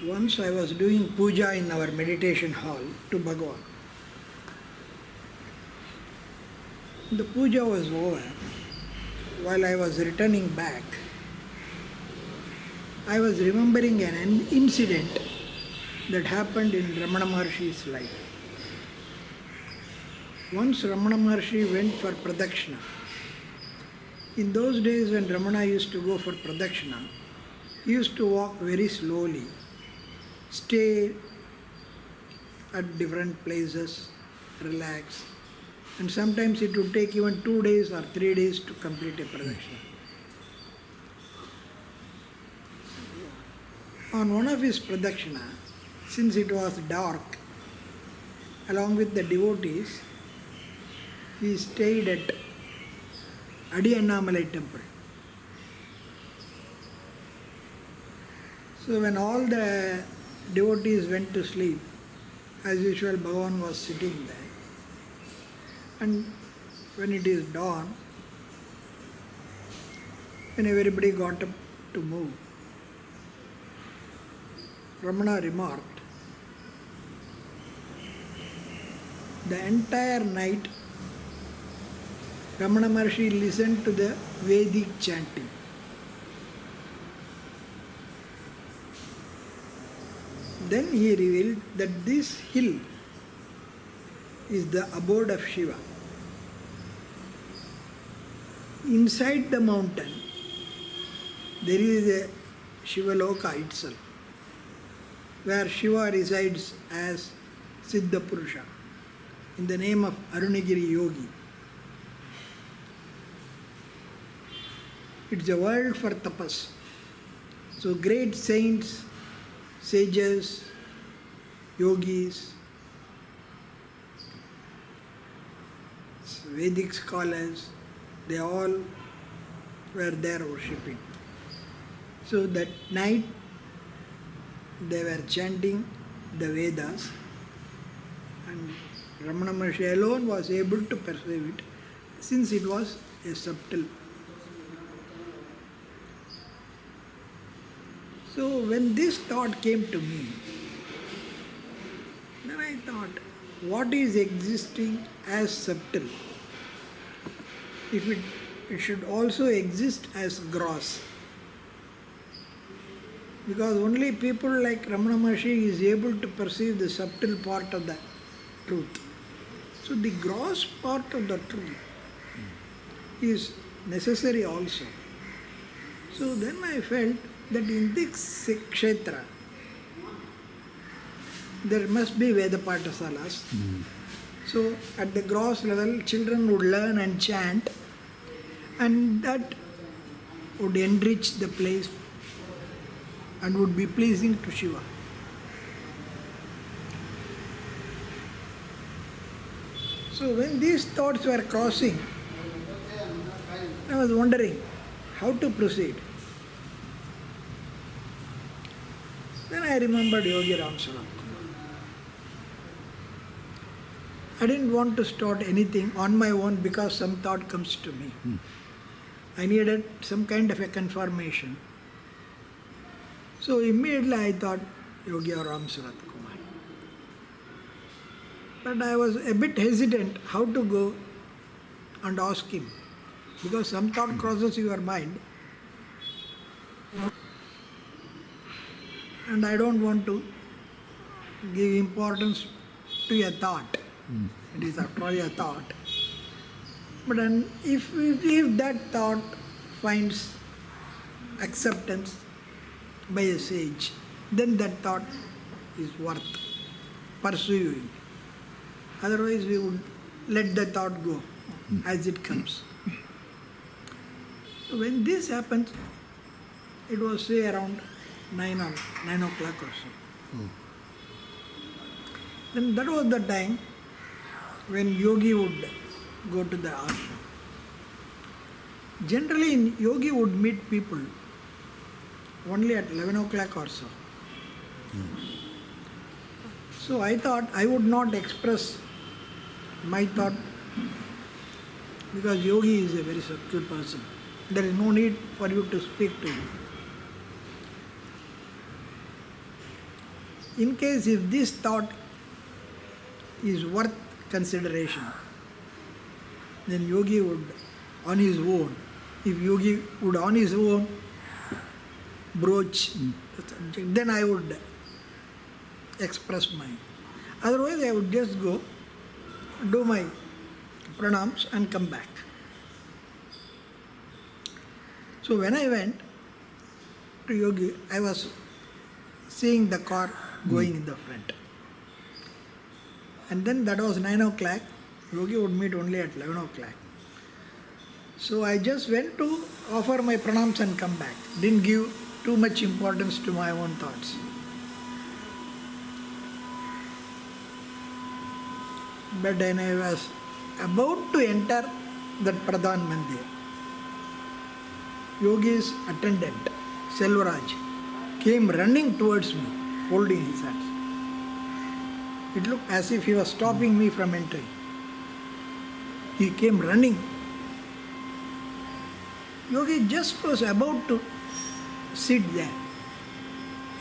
Once I was doing puja in our meditation hall to Bhavan. The puja was over. While I was returning back, I was remembering an incident that happened in Ramana Maharshi's life. Once Ramana Maharshi went for pradakshina. In those days when Ramana used to go for pradakshina, he used to walk very slowly, stay at different places, relax, and sometimes it would take even 2 days or 3 days to complete a pradakshina. On one of his pradakshina, since it was dark, along with the devotees, he stayed at Adi Annamalai temple. So when all the devotees went to sleep, as usual Bhavan was sitting there. And when it is dawn, when everybody got up to move, Ramana remarked, the entire night Ramana Maharshi listened to the Vedic chanting. Then he revealed that this hill is the abode of Shiva. Inside the mountain, there is a Shiva Loka itself, where Shiva resides as Siddha Purusha in the name of Arunagiri Yogi. It's a world for tapas. So great saints, sages, yogis, Vedic scholars, they all were there worshipping. So that night they were chanting the Vedas, and Ramana Maharshi alone was able to perceive it, since it was a subtle. So when this thought came to me, then I thought, what is existing as subtle? If it should also exist as gross. Because only people like Ramana Maharshi is able to perceive the subtle part of the truth. So the gross part of the truth is necessary also. So then I felt that in this kshetra, there must be Veda Patashalas. So at the gross level, children would learn and chant, and that would enrich the place and would be pleasing to Shiva. So when these thoughts were crossing, I was wondering how to proceed. Then I remembered Yogi Ramsuratkumar. I didn't want to start anything on my own because some thought comes to me. I needed some kind of a confirmation. So immediately I thought Yogi Ramsuratkumar. But I was a bit hesitant how to go and ask him, because some thought crosses your mind. And I don't want to give importance to a thought. It is after all a thought. But then if that thought finds acceptance by a sage, then that thought is worth pursuing. Otherwise we would let the thought go as it comes. So when this happens, it was say around 9 o'clock or so. Then that was the time when Yogi would go to the ashram. Generally, Yogi would meet people only at 11 o'clock or so. So I thought I would not express my thought, because Yogi is a very subtle person. There is no need for you to speak to him. in case if this thought is worth consideration, then Yogi would on his own, if Yogi would on his own broach the subject, then I would express mine. Otherwise I would just go, do my pranams and come back. So when I went to Yogi, I was seeing the car going in the front. And then that was 9 o'clock. Yogi would meet only at 11 o'clock. So I just went to offer my pranams and come back. Didn't give too much importance to my own thoughts. But when I was about to enter that Pradhan Mandir, Yogi's attendant, Selvaraj, came running towards me, holding his hands. It looked as if he was stopping me from entering. He came running. Yogi just was about to sit there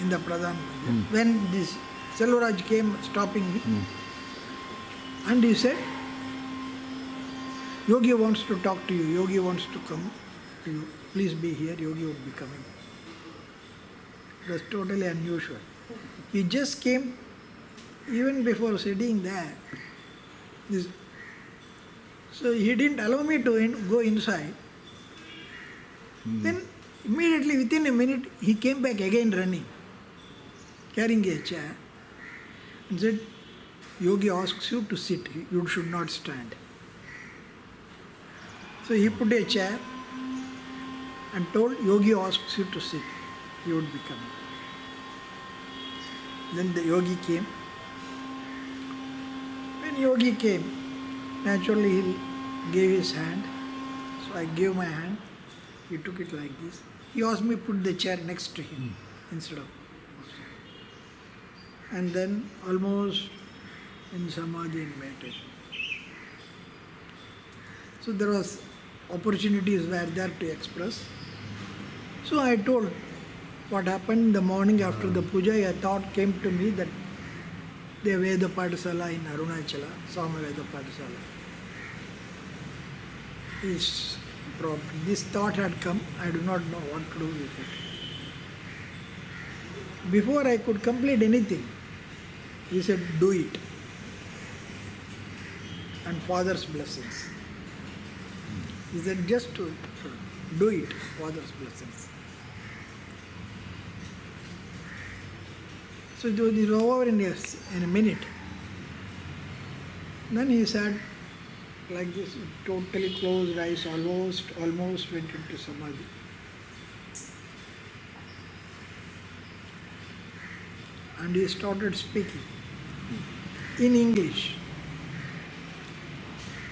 in the Pradhan Mandir when this Selvaraj came stopping me. And he said, Yogi wants to talk to you, Yogi wants to come to you. Please be here, Yogi would be coming. It was totally unusual. He just came, even before sitting there. So he didn't allow me to go inside. Then immediately within a minute he came back again running, carrying a chair, and said, Yogi asks you to sit, you should not stand. So he put a chair and told, Yogi asks you to sit, he would be coming. Then the Yogi came. When Yogi came, naturally he gave his hand. So I gave my hand, he took it like this. He asked me to put the chair next to him instead of. And then almost in Samadhi and meditation. So there was opportunities were there to express. So I told what happened in the morning after the puja. A thought came to me that the Veda Patashala in Arunachala, Swami Veda Patashala, is a problem. This thought had come, I do not know what to do with it. Before I could complete anything, he said, do it. And Father's blessings. He said, just do it, Father's blessings. So it was over in a minute. Then he said, like this, totally closed eyes, almost went into Samadhi. And he started speaking in English.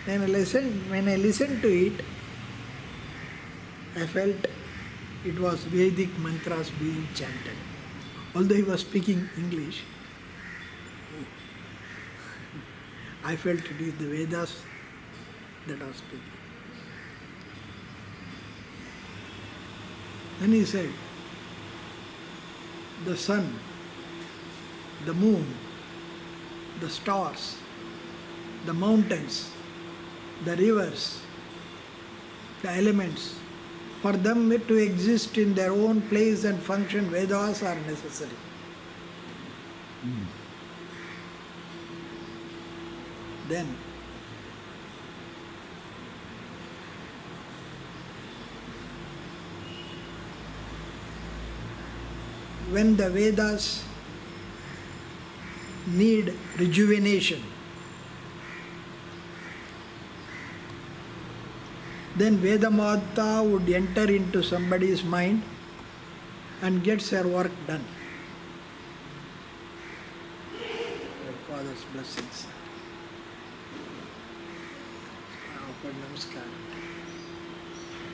When I listened to it, I felt it was Vedic mantras being chanted. Although he was speaking English, I felt it is the Vedas that are speaking. Then he said, the sun, the moon, the stars, the mountains, the rivers, the elements, for them to exist in their own place and function, Vedas are necessary. Then, when the Vedas need rejuvenation, then Vedamata would enter into somebody's mind and gets her work done. Your Father's blessings.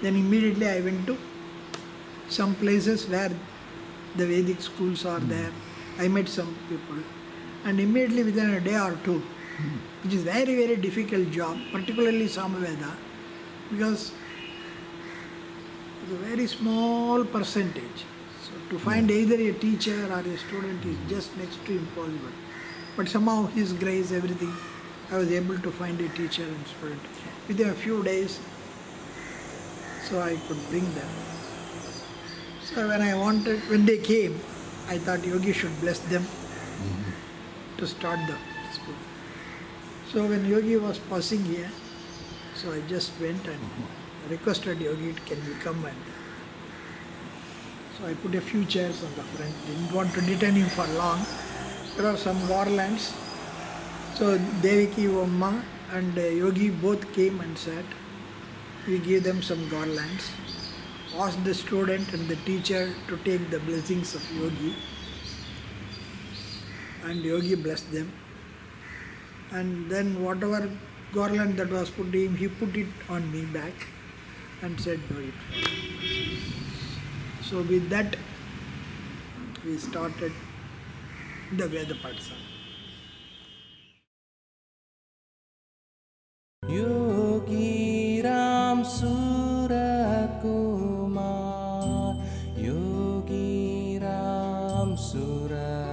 Then immediately I went to some places where the Vedic schools are there. I met some people, and immediately within a day or two, which is very, very difficult job, particularly Samaveda, because it's a very small percentage. So to find either a teacher or a student is just next to impossible. But somehow His grace, everything, I was able to find a teacher and student within a few days. So I could bring them. So when they came, I thought Yogi should bless them to start the school. So when Yogi was passing here, so I just went and requested Yogi, can you come? And so I put a few chairs on the front. Didn't want to detain him for long. There are some garlands. So Devaki, Amma and Yogi both came and sat. We gave them some garlands. Asked the student and the teacher to take the blessings of Yogi. And Yogi blessed them. And then whatever garland that was put to him, he put it on me back and said, do it. So with that, we started the Veda Patashala. Yogi Ramsuratkumar, Yogi Ramsuratkumar.